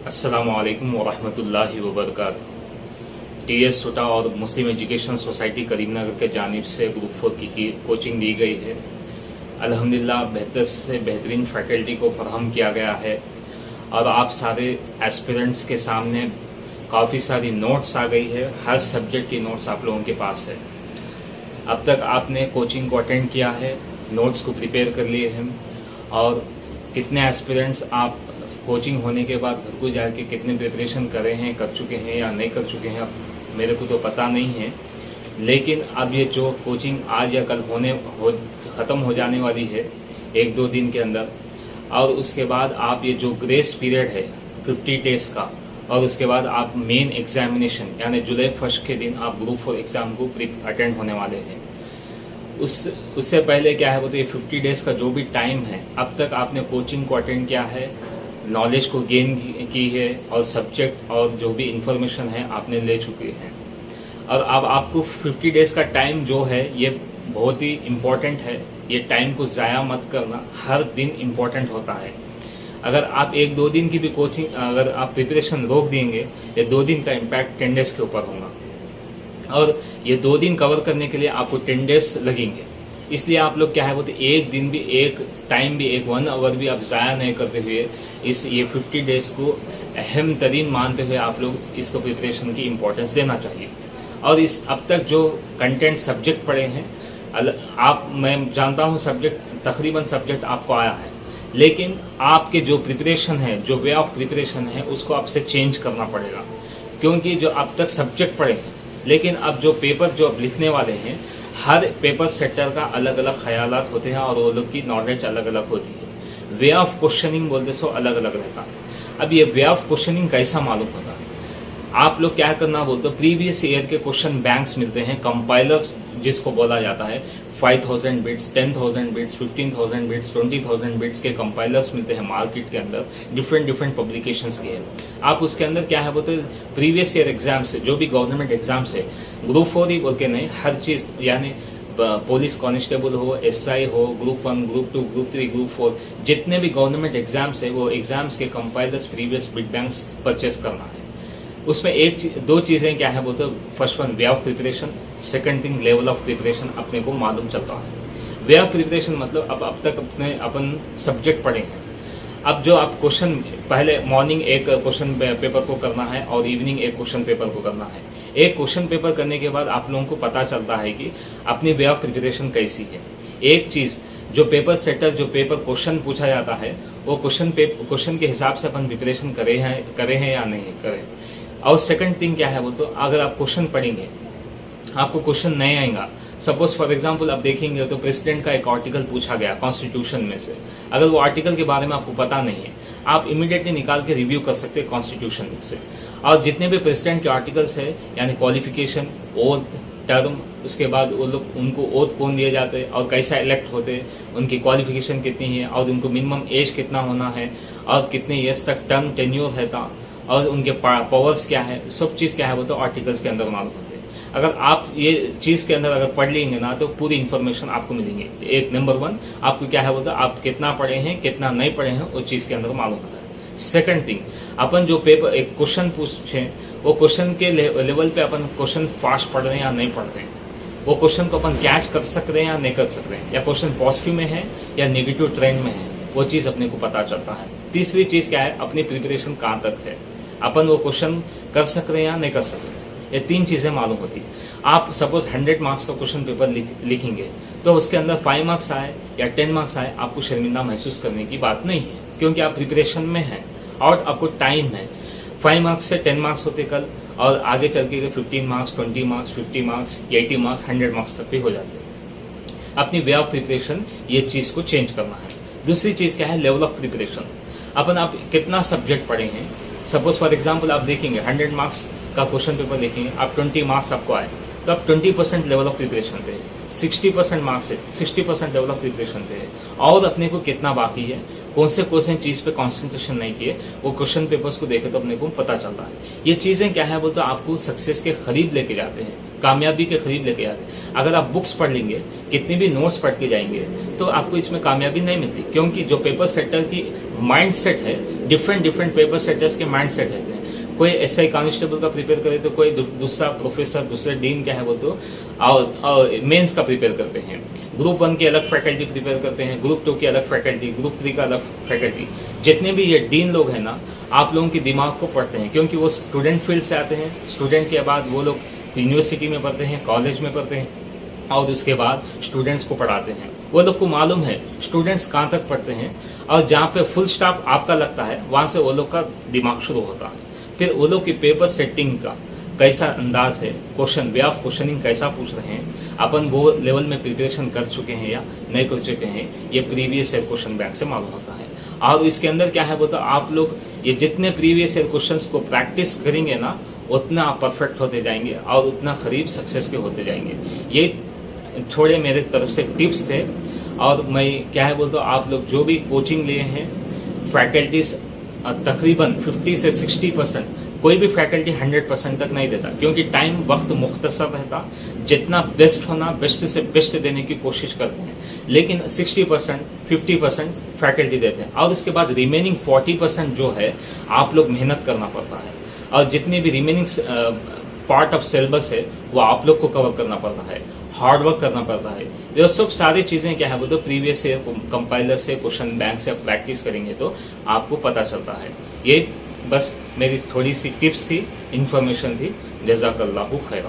अस्सलामुअलैकुम वरहमतुल्लाहि वबरकातुहू। टीएस सोटा और मुस्लिम एजुकेशन सोसाइटी करीमनगर के जानिब से ग्रुप 4 की कोचिंग दी गई है। अल्हम्दुलिल्लाह बेहतर से बेहतरीन फैकल्टी को फराहम किया गया है और आप सारे एस्पिरेंट्स के सामने काफ़ी सारी नोट्स आ गई है। हर सब्जेक्ट की नोट्स आप लोगों के पास है। अब तक आपने कोचिंग को अटेंड किया है, नोट्स को प्रिपेयर कर लिए हैं और कितने एस्पिरेंट्स आप कोचिंग होने के बाद घर को जाके कितने प्रिपरेशन करे हैं, कर चुके हैं या नहीं कर चुके हैं, अब मेरे को तो पता नहीं है। लेकिन अब ये जो कोचिंग आज या कल ख़त्म हो जाने वाली है 1-2 दिन के अंदर, और उसके बाद आप ये जो ग्रेस पीरियड है 50 डेज़ का, और उसके बाद आप मेन एग्जामिनेशन यानी जुलाई 1 के दिन आप ग्रुप 4 एग्ज़ाम को अटेंड होने वाले हैं। उससे पहले क्या है वो तो ये 50 डेज़ का जो भी टाइम है, अब तक आपने कोचिंग को अटेंड किया है, नॉलेज को गेन की है और सब्जेक्ट और जो भी इंफॉर्मेशन है आपने ले चुके हैं। और अब आपको 50 डेज़ का टाइम जो है ये बहुत ही इम्पोर्टेंट है। ये टाइम को ज़ाया मत करना, हर दिन इम्पोर्टेंट होता है। अगर आप 1-2 दिन की भी कोचिंग, अगर आप प्रिपरेशन रोक देंगे, ये 2 दिन का इम्पैक्ट 10 डेज़ के ऊपर होगा और ये 2 दिन कवर करने के लिए आपको 10 डेज़ लगेंगे। इसलिए आप लोग क्या है वो तो एक दिन भी, एक टाइम भी, एक 1 आवर भी आप ज़ाया नहीं करते हुए ये 50 डेज़ को अहम तरीन मानते हुए आप लोग इसको प्रिपरेशन की इम्पोर्टेंस देना चाहिए। और इस अब तक जो कंटेंट सब्जेक्ट पढ़े हैं, मैं जानता हूँ तकरीबन सब्जेक्ट आपको आया है, लेकिन आपके जो प्रिपरेशन है, जो वे ऑफ प्रिपरेशन है, उसको आपसे चेंज करना पड़ेगा। क्योंकि जो अब तक सब्जेक्ट पढ़े हैं, लेकिन अब जो पेपर जो अब लिखने वाले हैं, हर पेपर सेक्टर का अलग अलग ख्यालात होते हैं और वो लोग की नॉलेज अलग अलग होती है। वे ऑफ क्वेश्चनिंग बोलते सो अलग अलग रहता है। अब ये वे ऑफ क्वेश्चनिंग कैसा मालूम होता है, आप लोग क्या करना बोलते हो, प्रीवियस ईयर के क्वेश्चन बैंक्स मिलते हैं, कंपाइलर्स जिसको बोला जाता है, 5000 बिट्स, 10,000 बिट्स, 15,000 बिट्स, 20,000 बिट्स के कंपाइलर्स मिलते हैं मार्केट के अंदर, डिफरेंट पब्लिकेशंस के हैं। आप उसके अंदर क्या है बोलते प्रीवियस ईयर एग्जाम से, जो भी गवर्नमेंट एग्जाम से, ग्रुप 4 ही बोल के नहीं, हर चीज़ यानी पुलिस कांस्टेबल हो, एसआई हो, ग्रुप 1, ग्रुप 2, ग्रुप 3, ग्रुप 4, जितने भी गवर्नमेंट एग्जाम्स है वो एग्जाम्स के compilers previous bit banks purchase करना है। उसमें 2 चीज़ें क्या है बोलते, first one way of preparation, second thing level of preparation अपने को मालूम चलता है। वे ऑफ प्रिपरेशन मतलब अब तक अपन सब्जेक्ट पढ़े हैं। अब जो आप क्वेश्चन, पहले मॉर्निंग एक क्वेश्चन पेपर को करना है और इवनिंग एक क्वेश्चन पेपर को करना है। एक क्वेश्चन पेपर करने के बाद आप लोगों को पता चलता है कि अपनी वे ऑफ प्रिपरेशन कैसी है। एक चीज़, जो पेपर सेटर, जो पेपर क्वेश्चन पूछा जाता है, वो क्वेश्चन के हिसाब से अपन प्रिपरेशन करे हैं या नहीं करे। और सेकंड थिंग क्या है वो तो, अगर आप क्वेश्चन पढ़ेंगे, आपको क्वेश्चन नहीं आएगा, सपोज फॉर एग्जाम्पल आप देखेंगे तो प्रेसिडेंट का एक आर्टिकल पूछा गया कॉन्स्टिट्यूशन में से, अगर वो आर्टिकल के बारे में आपको पता नहीं है, आप इमीडिएटली निकाल के रिव्यू कर सकते हैं कॉन्स्टिट्यूशन में से। और जितने भी प्रेसिडेंट के आर्टिकल्स है, यानी क्वालिफिकेशन, ओथ, टर्म, उसके बाद वो लोग, उनको ओथ कौन दिए जाते हैं और कैसा इलेक्ट होते हैं, उनकी क्वालिफिकेशन कितनी है और उनको मिनिमम एज कितना होना है और कितने ईयर्स तक टर्म टेन्योर है था और उनके पावर्स क्या है, सब चीज़ क्या है वो तो आर्टिकल्स के अंदर मालूम होते हैं। अगर आप ये चीज़ के अंदर अगर पढ़ लेंगे ना तो पूरी इन्फॉर्मेशन आपको मिलेंगे। एक नंबर 1 आपको क्या है बोलते आप कितना पढ़े हैं, कितना नहीं पढ़े हैं, उस चीज़ के अंदर मालूम होता है। सेकंड थिंग, अपन जो पेपर एक क्वेश्चन पूछे, वो क्वेश्चन के लेवल पे अपन क्वेश्चन फास्ट पढ़ रहे हैं या नहीं पढ़ रहे हैं, वो क्वेश्चन को अपन कैच कर सक रहे हैं या नहीं कर सक रहे हैं, या क्वेश्चन पॉजिटिव में है या नेगेटिव ट्रेंड में है, वो चीज़ अपने को पता चलता है। तीसरी चीज़ क्या है, अपनी प्रिपरेशन कहाँ तक है, अपन वो क्वेश्चन कर सक रहे हैं या नहीं कर सक रहे हैं, ये 3 चीज़ें मालूम होती है। आप सपोज 100 मार्क्स का क्वेश्चन पेपर लिखेंगे तो उसके अंदर 5 मार्क्स आए या 10 मार्क्स आए, आपको शर्मिंदा महसूस करने की बात नहीं है, क्योंकि आप प्रिपरेशन में हैं और आपको टाइम है। 5 मार्क्स से 10 मार्क्स होते कल, और आगे चल के 15 marks, 20 marks, 50 marks, 80 marks, 100 marks तक भी हो जाते हैं। अपनी वे ऑफ प्रिपरेशन, ये चीज़ को चेंज करना है। दूसरी चीज़ क्या है, लेवल ऑफ प्रिपरेशन। अपन आप कितना सब्जेक्ट पढ़े हैं, सपोज फॉर एग्जाम्पल आप देखेंगे 100 मार्क्स का क्वेश्चन पेपर लिखेंगे, आप 20 मार्क्स आपको आए तो आप 20% लेवल ऑफ प्रिपरेशन पे, 60% मार्क्स है, 60% लेवल ऑफ प्रिपरेशन पे है, और अपने को कितना बाकी है, कौन से चीज़ पे कंसंट्रेशन नहीं किए, वो क्वेश्चन पेपर्स को देखे तो अपने को पता चलता है। ये चीज़ें क्या है बोलते आपको सक्सेस के करीब लेके जाते हैं। कामयाबी के करीब लेके आते हैं। अगर आप बुक्स पढ़ लेंगे, कितने भी नोट्स पढ़ के जाएंगे, तो आपको इसमें कामयाबी नहीं मिलती, क्योंकि जो पेपर सेटर की माइंड सेट है, डिफरेंट पेपर सेटर्स के माइंड सेट रहते हैं। कोई एसआई कांस्टेबल का प्रिपेयर करे तो कोई दूसरा प्रोफेसर, दूसरे डीन क्या है वो तो और मेंस का प्रिपेयर करते हैं। ग्रुप 1 की अलग फैकल्टी प्रिपेयर करते हैं, ग्रुप 2 की अलग फैकल्टी, ग्रुप 3 का अलग फैकल्टी। जितने भी ये डीन लोग हैं ना, आप लोगों के दिमाग को पढ़ते हैं, क्योंकि वो स्टूडेंट फील्ड से आते हैं। स्टूडेंट के बाद वो लोग यूनिवर्सिटी में पढ़ते हैं, कॉलेज में पढ़ते हैं, और उसके बाद स्टूडेंट्स को पढ़ाते हैं। वो लोग को मालूम है स्टूडेंट्स कहाँ तक पढ़ते हैं, और जहाँ पे फुल स्टॉप आपका लगता है वहाँ से वो लोग का दिमाग शुरू होता है। फिर वो लोग की पेपर सेटिंग का कैसा अंदाज है, क्वेश्चन वे ऑफ क्वेश्चनिंग कैसा पूछ रहे हैं, अपन वो लेवल में प्रिपरेशन कर चुके हैं या नहीं कर चुके हैं, ये प्रीवियस ईयर क्वेश्चन बैंक से मालूम होता है। और इसके अंदर क्या है वो तो आप लोग ये जितने प्रीवियस ईयर क्वेश्चंस को प्रैक्टिस करेंगे ना, उतना आप परफेक्ट होते जाएंगे और उतना करीब सक्सेस के होते जाएंगे। ये थोड़े मेरे तरफ से टिप्स थे। और मैं क्या है बोलता हूँ, आप लोग जो भी कोचिंग लिए हैं, फैकल्टीज तकरीबन 50 से 60%, कोई भी फैकल्टी 100% तक नहीं देता, क्योंकि टाइम वक्त मुख्तसर रहता। जितना बेस्ट होना, बेस्ट से बेस्ट देने की कोशिश करते हैं, लेकिन 60% 50% फैकल्टी देते हैं, और उसके बाद रिमेनिंग 40% जो है आप लोग मेहनत करना पड़ता है। और जितनी भी रिमेनिंग पार्ट ऑफ सिलेबस है वो आप लोग को कवर करना पड़ता है, हार्ड वर्क करना पड़ता है। ये सब सारी चीजें क्या है वो तो प्रीवियस ईयर कंपाइलर से, क्वेश्चन बैंक से प्रैक्टिस करेंगे तो आपको पता चलता है। ये बस मेरी थोड़ी सी टिप्स थी, इंफॉर्मेशन थी। जज़ाकल्लाहु खैर।